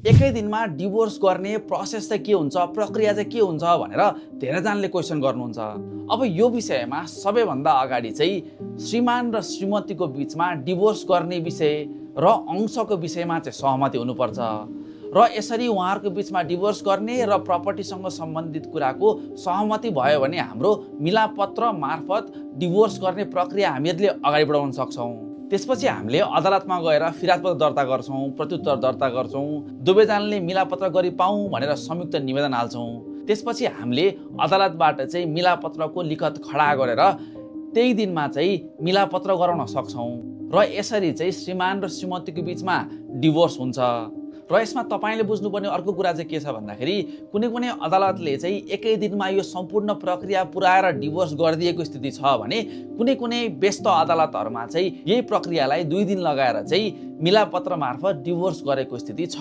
एकै दिनमा डिभोर्स गर्ने प्रोसेस चाहिँ के हुन्छ, प्रक्रिया चाहिँ के हुन्छ भनेर धेरैजनाले क्वेसन गर्नुहुन्छ। अब यो विषयमा सबैभन्दा अगाडि चाहिँ श्रीमान र श्रीमतीको बिचमा डिभोर्स गर्ने विषय र अंशको विषयमा चाहिँ सहमति हुनुपर्छ र यसरी उहाँहरूको बिचमा डिभोर्स गर्ने र प्रपर्टीसँग सम्बन्धित कुराको सहमति भयो भने हाम्रो मिलापत्र मार्फत डिभोर्स गर्ने प्रक्रिया हामीहरूले अगाडि बढाउन सक्छौँ। त्यसपछि हामीले अदालतमा गएर फिरादपत्र दर्ता गर्छौँ, प्रत्युत्तर दर्ता गर्छौँ, दुवैजनाले मिलापत्र गरी पाऊँ भनेर संयुक्त निवेदन हाल्छौँ। त्यसपछि हामीले अदालतबाट चाहिँ मिलापत्रको लिखत खडा गरेर त्यही दिनमा चाहिँ मिलापत्र गराउन सक्छौँ र यसरी चाहिँ श्रीमान र श्रीमतीको बिचमा डिभोर्स हुन्छ। र यसमा तपाईँले बुझ्नुपर्ने अर्को कुरा चाहिँ के छ भन्दाखेरि कुनै कुनै अदालतले चाहिँ एकै दिनमा यो सम्पूर्ण प्रक्रिया पुऱ्याएर डिभोर्स गरिदिएको स्थिति छ भने कुनै कुनै व्यस्त अदालतहरूमा चाहिँ यही प्रक्रियालाई 2 दिन लगाएर चाहिँ मिलापत्र मार्फत डिभोर्स गरेको स्थिति छ।